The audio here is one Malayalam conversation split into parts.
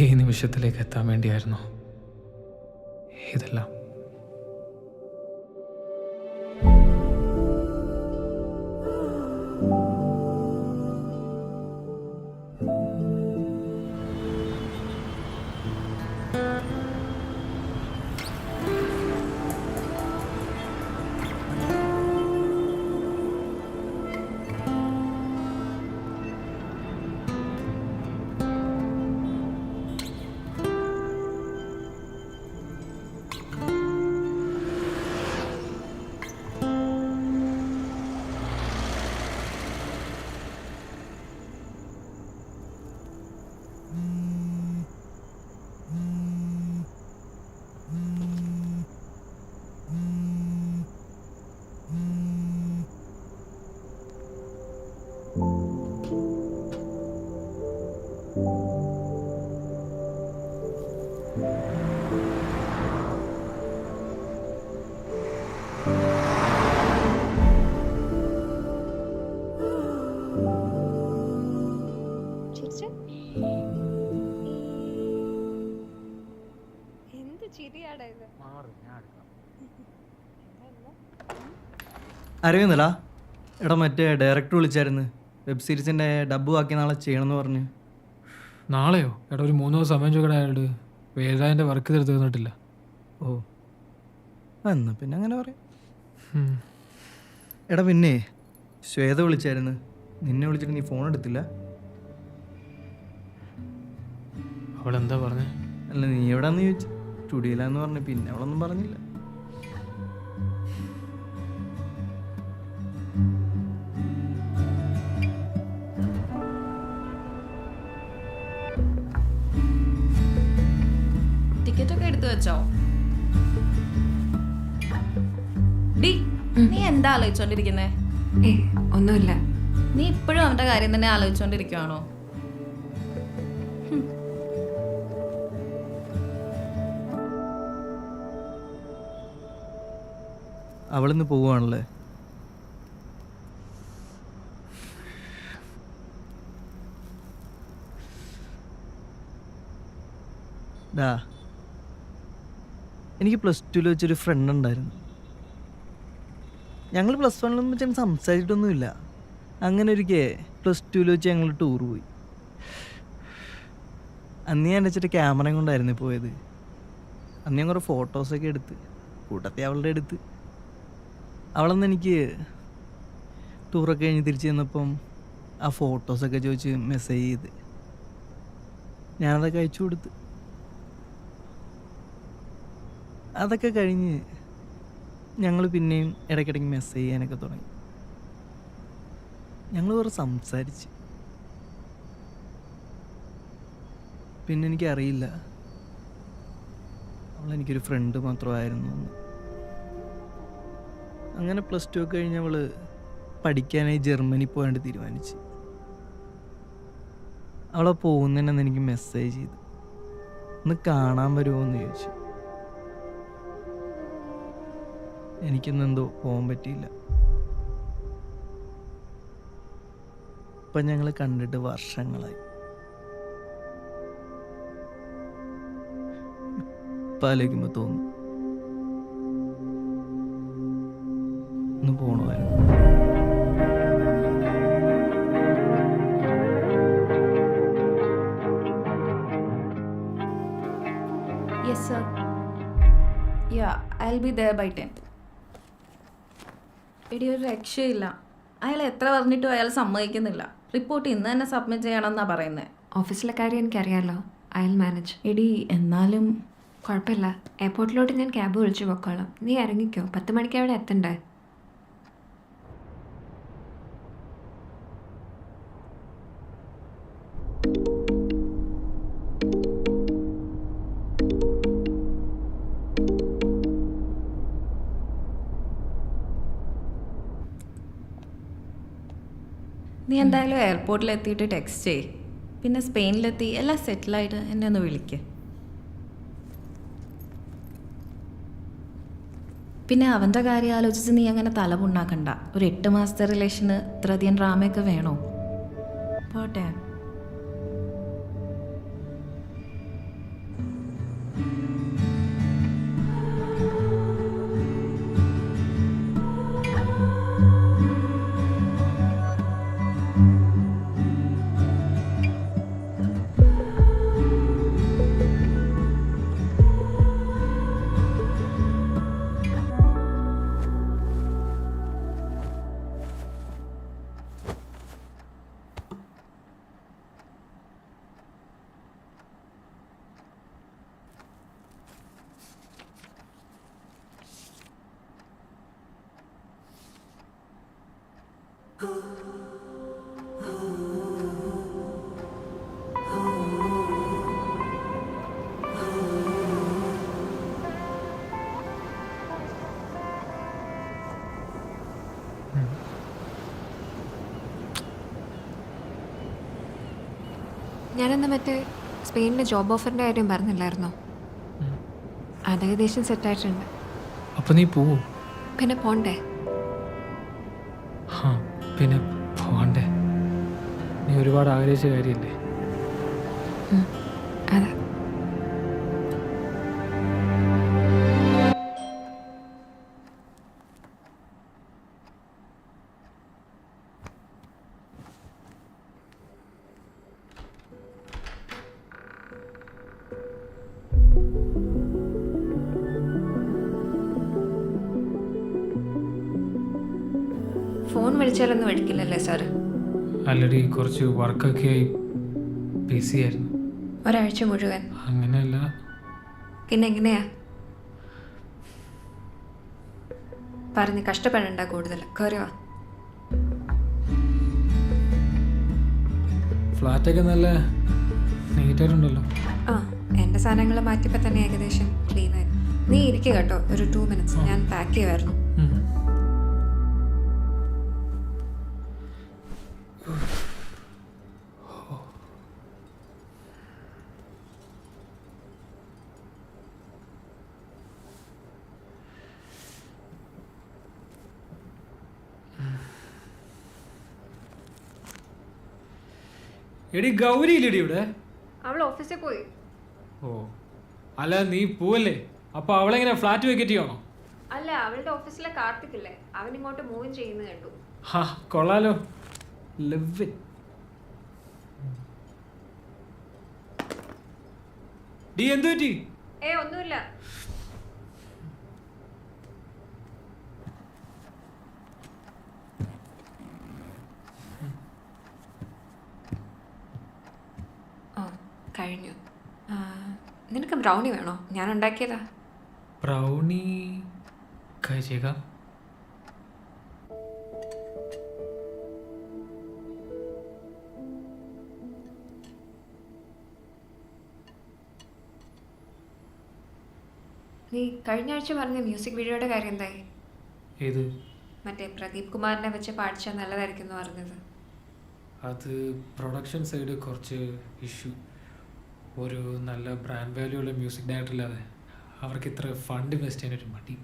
ഈ നിമിഷത്തിലേക്ക് എത്താൻ വേണ്ടിയായിരുന്നു ഇതെല്ലാം. അറിയുന്നില്ല എടാ, മറ്റേ ഡയറക്ടർ വിളിച്ചായിരുന്നു. വെബ് സീരീസിൻ്റെ ഡബ്ബ് ബാക്കി നാളെ ചെയ്യണമെന്ന് പറഞ്ഞ്. നാളെയോ? എടാ ഒരു 3 ദിവസം സമയം ചോദിക്കടാ അയാളുടെ. വേദാൻ്റെ വർക്ക് ചെയ്ത് തീർന്നിട്ടില്ല. ഓ എന്നാ പിന്നെ അങ്ങനെ പറയാം. എടാ പിന്നെ ശ്വേത വിളിച്ചായിരുന്നു. നിന്നെ വിളിച്ചിട്ട് നീ ഫോൺ എടുത്തില്ല. അവളെന്താ പറഞ്ഞേ? അല്ല, നീ എവിടാന്ന് ചോദിച്ചു. സ്റ്റുഡിയോയിലാന്ന് പറഞ്ഞു. പിന്നെ അവളൊന്നും പറഞ്ഞില്ല. ടിക്കറ്റൊക്കെ എടുത്തു വെച്ചോ? ഡി, നീ എന്താ ആലോചിച്ചോണ്ടിരിക്കുന്നേ? ഒന്നുമില്ല. നീ ഇപ്പോഴും അവന്റെ കാര്യം തന്നെ ആലോചിച്ചോണ്ടിരിക്കുവാണോ? അവളിന്ന് പോവുകയാണല്ലേ? ഡാ, എനിക്ക് +2 വെച്ചൊരു ഫ്രണ്ട് ഉണ്ടായിരുന്നു. ഞങ്ങൾ +1 വെച്ചാൽ സംസാരിച്ചിട്ടൊന്നുമില്ല. അങ്ങനെ ഒരിക്കൽ +2 വെച്ച് ഞങ്ങൾ ടൂർ പോയി. അന്ന് ഞാൻ വെച്ചിട്ട് ക്യാമറയും കൊണ്ടായിരുന്നു പോയത്. അന്ന് ഞാൻ കുറേ ഫോട്ടോസൊക്കെ എടുത്ത് കൂട്ടത്തെ അവളുടെ അടുത്ത്. അവളന്ന് എനിക്ക് ടൂറൊക്കെ കഴിഞ്ഞ് തിരിച്ച് ചെന്നപ്പം ആ ഫോട്ടോസൊക്കെ ചോദിച്ച് മെസ്സേജ് ചെയ്ത് ഞാനതൊക്കെ അയച്ചു കൊടുത്ത്. അതൊക്കെ കഴിഞ്ഞ് ഞങ്ങൾ പിന്നെയും ഇടയ്ക്കിടയ്ക്ക് മെസ്സേജ് ചെയ്യാനൊക്കെ തുടങ്ങി. ഞങ്ങൾ കുറേ സംസാരിച്ച്. പിന്നെ എനിക്കറിയില്ല അവളെനിക്കൊരു ഫ്രണ്ട് മാത്രമായിരുന്നു എന്ന്. അങ്ങനെ +2 ഒക്കെ കഴിഞ്ഞ് അവൾ പഠിക്കാനായി ജർമ്മനി പോകാണ്ട് തീരുമാനിച്ച്. അവളെ പോകുന്നതിനെന്ന് എനിക്ക് മെസ്സേജ് ചെയ്തു. ഒന്ന് കാണാൻ വരുമോ എന്ന് ചോദിച്ചു. എനിക്കൊന്നെന്തോ പോകാൻ പറ്റിയില്ല. ഇപ്പം ഞങ്ങൾ കണ്ടിട്ട് വർഷങ്ങളായി. ഇപ്പം ആലോചിക്കുമ്പോൾ തോന്നുന്നു ഒന്ന് പോകണമായിരുന്നു. Yes sir. Yeah, I'll be there by 10. എടി, ഒരു രക്ഷയില്ല. അയാൾ എത്ര പറഞ്ഞിട്ടും അയാൾ സമ്മതിക്കുന്നില്ല. റിപ്പോർട്ട് ഇന്ന് തന്നെ സബ്മിറ്റ് ചെയ്യണമെന്നാണ് പറയുന്നത്. ഓഫീസിലെ കാര്യം എനിക്കറിയാമല്ലോ. അയാൾ മാനേജ്. എടി, എന്നാലും കുഴപ്പമില്ല. എയർപോർട്ടിലോട്ട് ഞാൻ ക്യാബ് വിളിച്ചു പോക്കോളാം. നീ ഇറങ്ങിക്കോ. 10 മണിക്ക് അവിടെ എത്തണ്ടേ? നീ എന്തായാലും എയർപോർട്ടിൽ എത്തിയിട്ട് ടെക്സ്റ്റ് ചെയ്യ്. പിന്നെ സ്പെയിനിലെത്തി എല്ലാം സെറ്റിലായിട്ട് എന്നെ ഒന്ന് വിളിക്ക്. പിന്നെ അവൻ്റെ കാര്യം ആലോചിച്ച് നീ അങ്ങനെ തലപുണ്ണാക്കണ്ട. ഒരു 8 മാസത്തെ റിലേഷന് ഇത്രയധികം ഡ്രാമയൊക്കെ വേണോ? പോട്ടെ. ഞാനെന്ന് മറ്റേ സ്പെയിനിലെ ജോബ് ഓഫറിൻ്റെ കാര്യം പറഞ്ഞില്ലായിരുന്നോ? അത് ഏകദേശം സെറ്റായിട്ടുണ്ട്. അപ്പം നീ പോവോ? പിന്നെ പോണ്ടേ? ആ പിന്നെ പോകണ്ടേ? നീ ഒരുപാട് ആഗ്രഹിച്ച കാര്യമല്ലേ? അതെ. ഫോൺ വിളിച്ചാലൊന്നും വിളിക്കില്ലല്ലേ സാറ്? ആൾറെഡി കുറച്ച് വർക്കൊക്കെ ആയി ബിസി ആയിരുന്നു. ഒരാഴ്ച മുഴുവൻ? അങ്ങനെയല്ല. പിന്നെ എങ്ങനെയാ? പറഞ്ഞ് കഷ്ടപ്പെടണ്ട കൂടുതൽ. കയറി വാ. ഫ്ലാറ്റൊക്കെ നല്ല നീറ്റായിട്ടുണ്ടല്ലോ. ആ, എൻ്റെ സാധനങ്ങൾ മാറ്റിയപ്പോൾ തന്നെ ഏകദേശം ക്ലീനായി. നീ ഇരിക്കുക കേട്ടോ, ഒരു 2 minutes. ഞാൻ പാക്ക് ചെയ്യുമായിരുന്നു. എടി ഗൗരി ഇല്ലടി ഇവിടെ? അവൾ ഓഫീസിൽ പോയി. ഓ അല്ല, നീ പോവല്ലേ? അപ്പൊ അവളെങ്ങനെ ഫ്ലാറ്റ് വെക്കറ്റ് ചെയ്യണോ? അല്ല, അവളുടെ ഓഫീസിലെ കാർത്തിക്കില്ലേ, അവൻ ഇങ്ങോട്ട് മൂവ് ചെയ്യുന്ന കേട്ടു. ഹാ കൊള്ളാലോ. ലവ് ഡി എന്തു പറ്റി? ഒന്നുമില്ല. കഴിഞ്ഞു. നിനക്ക് ബ്രൗണി വേണോ? ഞാൻ ഉണ്ടാക്കിയതാ. ബ്രൗണി കഴിച്ചേക്കാം. നീ കഴിഞ്ഞ ആഴ്ച പറഞ്ഞ മ്യൂസിക് വീഡിയോയുടെ കാര്യം എന്തായി? ഏത്? മറ്റേ പ്രദീപ് കുമാറിനെ വെച്ച് പാടിച്ചാൽ നല്ലതായിരിക്കും എന്ന് പറഞ്ഞത്. അത് പ്രൊഡക്ഷൻ സൈഡ് കുറച്ച് ഇഷ്യൂ. ഒരു നല്ല ബ്രാൻഡ് വാല്യൂ ഉള്ള മ്യൂസിക് ഡയറക്ടർ ഇല്ലാതെ അവർക്ക് ഇത്ര ഫണ്ട് ഇൻവെസ്റ്റ് ചെയ്യാനൊരു മടി.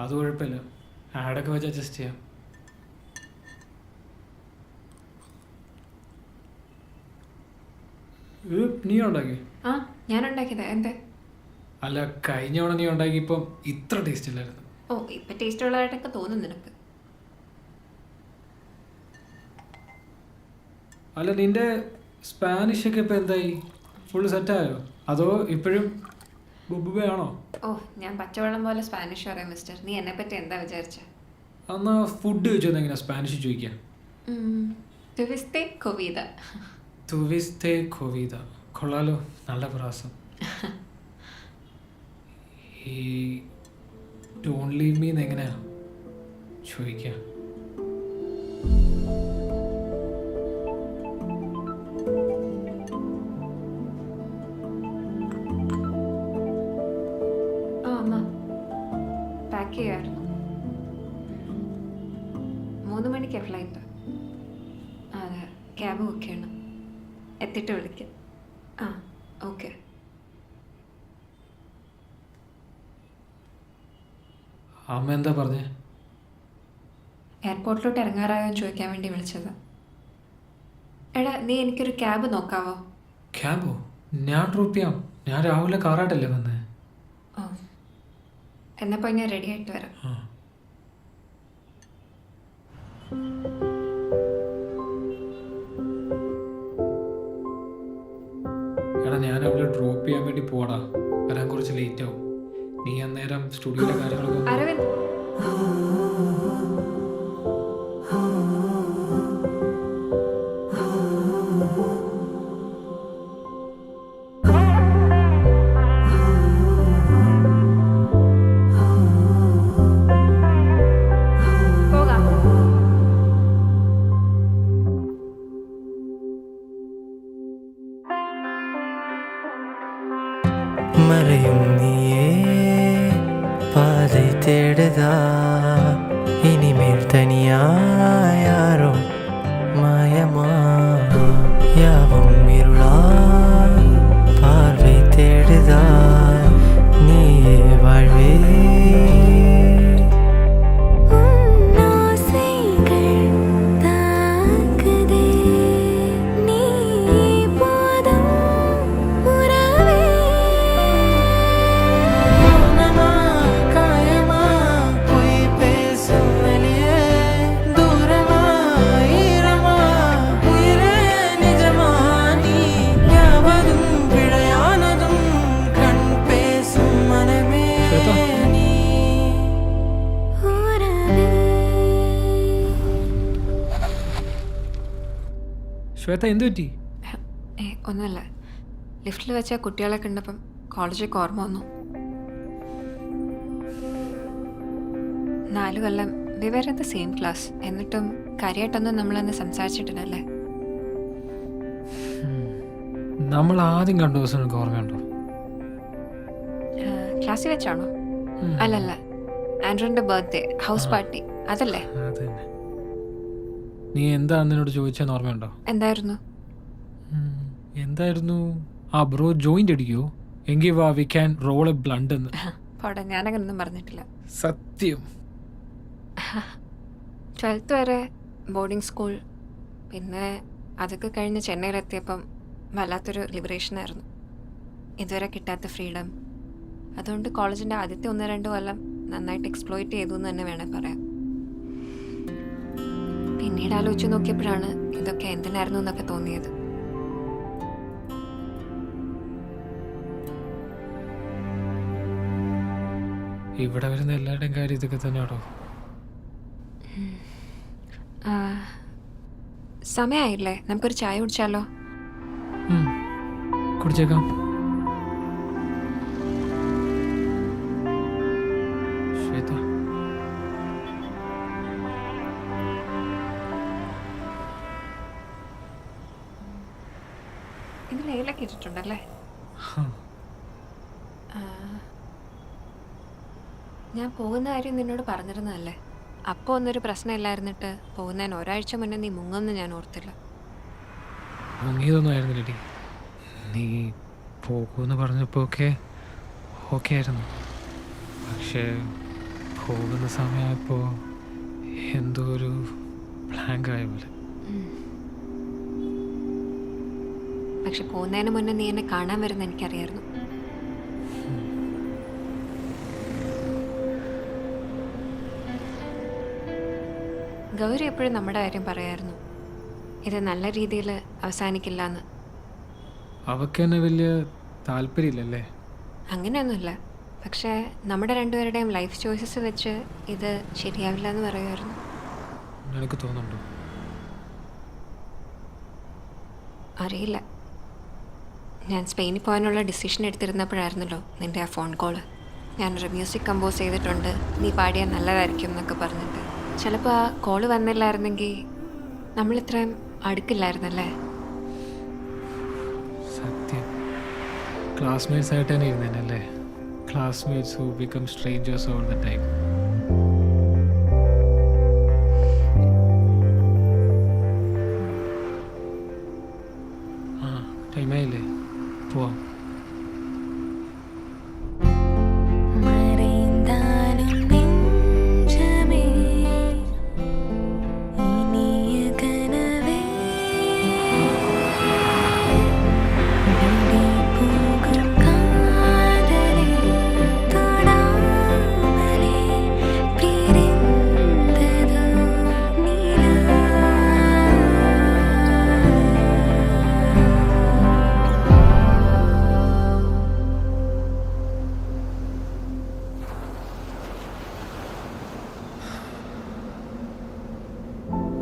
അത് കുഴപ്പമില്ല, ആഡൊക്കെ വെച്ച് അഡ്ജസ്റ്റ് ചെയ്യാം. നീ ഉണ്ടാക്കി? ആ, ഞാൻ ഉണ്ടാക്കിയതാ. എന്തേ? അല്ല, കഴിഞ്ഞ തവണ നീ ഉണ്ടാക്കിയപ്പം ഇത്ര ടേസ്റ്റ് ഇല്ലായിരുന്നു. ഓ, ഇപ്പം ടേസ്റ്റ് ഉള്ളതായിട്ടൊക്കെ തോന്നും നിനക്ക്. അല്ല, നിന്റെ സ്പാനിഷ് ഒക്കെ ഇപ്പം എന്തായി? ഫുൾ സെറ്റായോ അതോ ഇപ്പോഴും ബുബുബയാണോ? ഓ, ഞാൻ പച്ചവെള്ളം പോലെ സ്പാനിഷ് പറയാം മിസ്റ്റർ. നീ എന്നെ പറ്റി എന്താ വിചാരിച്ച? എന്നാ ഫുഡ് ചോദിച്ചത് എങ്ങനെയാ സ്പാനിഷ് ചോദിക്കാം? തുവിസ്തെ കൊവീത. തുവിസ്തെ കൊവീത. കൊള്ളാലോ, നല്ല പ്രാസം. ഈ ഡോണ്ട് ലീവ് മീ എങ്ങനെയാ ചോദിക്കാം? പാക്ക് ചെയ്യായിരുന്നു. 3 മണിക്ക് ഫ്ലൈറ്റ്. അതെ, ക്യാബ് ബുക്ക് ചെയ്യണം. എത്തിയിട്ട് വിളിക്കാം. ആ, ഓക്കെ. അമ്മ എന്താ പറഞ്ഞേ? എയർപോർട്ടിലോട്ട് ഇറങ്ങാറായോ എന്ന് ചോദിക്കാൻ വേണ്ടി വിളിച്ചത്. എടാ, നീ എനിക്കൊരു ക്യാബ് നോക്കാവോ? ക്യാബോ? ഞാൻ ഡ്രോപ്പ് ചെയ്യാം. ഞാൻ രാവിലെ കാറായിട്ടല്ലേ വന്നേ. ഓ, എന്നപ്പോൾ ഞാൻ റെഡി ആയിട്ട് വരാം. എടാ, ഞാൻ അവളെ ഡ്രോപ്പ് ചെയ്യാൻ വേണ്ടി പോടാ. വരാൻ കുറച്ച് ലേറ്റ് ആവും. നീ അന്നേരം സ്റ്റുഡിയോയിലെ കാര്യങ്ങളൊക്കെ അരവിന്ദ്, പോകാം. பாதை தேடுதா இனிமேல் தனியா யாரோ மாயமா யாவும் இருளா பார்வை தேடுதா நீயே வாழ்வே ശ്വേത എന്ത് പറ്റി? ഒന്നുമില്ല. ലിഫ്റ്റിൽ വെച്ച കുട്ടികളെ കണ്ടപ്പം കോളേജിലേക്ക് ഓർമ്മ വന്നു. 4 കൊല്ലം we were in the same class. എന്നിട്ടും കാര്യമായിട്ടൊന്നും നമ്മളന്ന് സംസാരിച്ചിട്ടില്ലല്ലേ? നമ്മൾ ആദ്യം കണ്ട ദിവസം എനിക്ക് ഓർമ്മയുണ്ടോ? ക്ലാസ്സിൽ വെച്ചാണോ? അല്ലല്ല, ആൻഡ്രൂന്റെ ബർത്ത്ഡേ ഹൗസ് പാർട്ടി അതല്ലേ? അത് തന്നെ. നീ എന്താ എന്നോട് ചോദിച്ചെന്ന് ഓർമ്മയുണ്ടോ? എന്തായിരുന്നു? എന്തായിരുന്നു? ആ ബ്രോ ജോയിന്റ് അടിക്കോ? എങ്കിൽ വാ we can roll a blunt എന്ന്. പോട്ടെ, ഞാനങ്ങനൊന്നും പറഞ്ഞിട്ടില്ല. സത്യം. 12th വരെ ബോർഡിംഗ് സ്കൂൾ, പിന്നെ അതൊക്കെ കഴിഞ്ഞ് ചെന്നൈയിലെത്തിയപ്പം വല്ലാത്തൊരു ലിബറേഷനായിരുന്നു. ഇതുവരെ കിട്ടാത്ത ഫ്രീഡം. അതുകൊണ്ട് കോളേജിൻ്റെ ആദ്യത്തെ 1-2 കൊല്ലം നന്നായിട്ട് എക്സ്പ്ലോയിറ്റ് ചെയ്തു എന്ന് തന്നെ വേണേൽ പറയാം. പിന്നീട് ആലോചിച്ച് നോക്കിയപ്പോഴാണ് ഇതൊക്കെ എന്തിനായിരുന്നു എന്നൊക്കെ തോന്നിയത്. ഇവിടെ വരുന്ന എല്ലാവരുടെയും കാര്യം ഇതൊക്കെ തന്നെയാണോ? സമയമായില്ലേ, നമുക്കൊരു ചായ കുടിച്ചാലോ? കുടിച്ചേക്കാം. ശ്വേത, ഇതിൽ ഏലൊക്കെ ഇട്ടിട്ടുണ്ടല്ലേ? ഞാൻ പോകുന്ന കാര്യം നിന്നോട് പറഞ്ഞിരുന്നതല്ലേ? അപ്പോൾ ഒന്നൊരു പ്രശ്നമില്ലായിരുന്നിട്ട് പോകുന്നതിന് ഒരാഴ്ച മുന്നേ നീ മുങ്ങുമെന്ന് ഞാൻ ഓർത്തില്ല. മുങ്ങിയതൊന്നും ആയിരുന്നില്ലടി. നീ പോകുമെന്ന് പറഞ്ഞപ്പോൾ ഓക്കെ ആയിരുന്നു. പക്ഷേ പോകുന്ന സമയമായപ്പോൾ എന്തോ ഒരു ബ്ലാങ്ക് ആയ പോലെ. പക്ഷെ പോകുന്നതിന് മുന്നേ നീ എന്നെ കാണാൻ വരുന്ന എനിക്കറിയായിരുന്നു. ഗൗരി എപ്പോഴും നമ്മുടെ കാര്യം പറയായിരുന്നു, ഇത് നല്ല രീതിയിൽ അവസാനിക്കില്ല എന്ന്. അവക്ക് തന്നെ വലിയ താല്പര്യമില്ലല്ലേ? അങ്ങനെയൊന്നുമില്ല, പക്ഷേ നമ്മുടെ രണ്ടുപേരുടെയും ലൈഫ് ചോയ്സസ് വെച്ച് ഇത് ശരിയാവില്ല എന്ന് പറയുമായിരുന്നു. എനിക്ക് തോന്നുന്നുണ്ടോ? അറിയില്ല. ഞാൻ സ്പെയിനിൽ പോകാനുള്ള ഡിസിഷൻ എടുത്തിരുന്നപ്പോഴായിരുന്നല്ലോ നിൻ്റെ ആ ഫോൺ കോള്. ഞാനൊരു മ്യൂസിക് കമ്പോസ് ചെയ്തിട്ടുണ്ട്, നീ പാടിയാൽ നല്ലതായിരിക്കും എന്നൊക്കെ പറഞ്ഞിട്ട്. ചിലപ്പോൾ ആ കോള് വന്നില്ലായിരുന്നെങ്കിൽ നമ്മളിത്രയും അടുക്കില്ലായിരുന്നല്ലേ? സത്യം. ക്ലാസ്മേറ്റ്സ് ആയിട്ട് തന്നെ ഇരുന്നല്ലേ? Classmates who become strangers all the time. ടൈമായില്ലേ? പോവാം.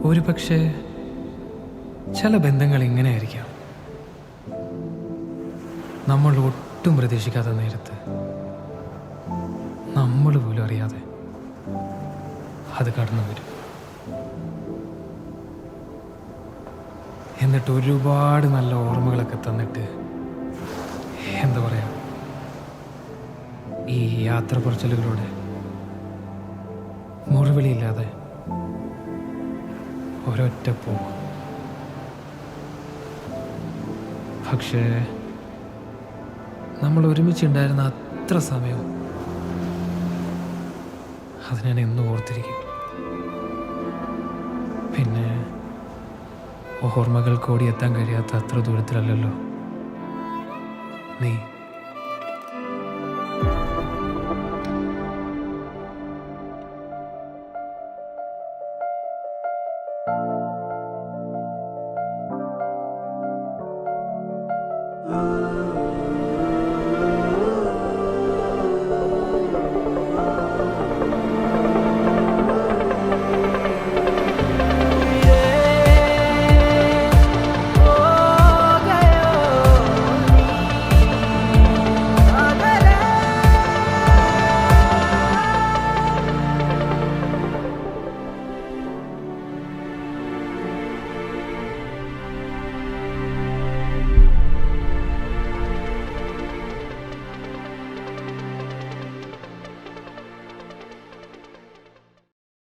ഒരു പക്ഷേ ചില ബന്ധങ്ങൾ ഇങ്ങനെയായിരിക്കാം. നമ്മൾ ഒട്ടും പ്രതീക്ഷിക്കാത്ത നേരത്ത് നമ്മൾ പോലും അറിയാതെ അത് കടന്നു വരും. എന്നിട്ട് ഒരുപാട് നല്ല ഓർമ്മകളൊക്കെ തന്നിട്ട് എന്താ പറയാ, ഈ യാത്ര പറച്ചിലുകളോടെ മുറിവിളിയില്ലാതെ ഒരൊറ്റ പോക്ക്. പക്ഷേ നമ്മൾ ഒരുമിച്ചുണ്ടായിരുന്ന അത്ര സമയം അത് ഞാൻ എന്നും ഓർത്തിരിക്കും. പിന്നെ ഓർമ്മകൾ ഓടിയെത്താൻ കഴിയാത്ത അത്ര ദൂരത്തിലല്ലല്ലോ നീ.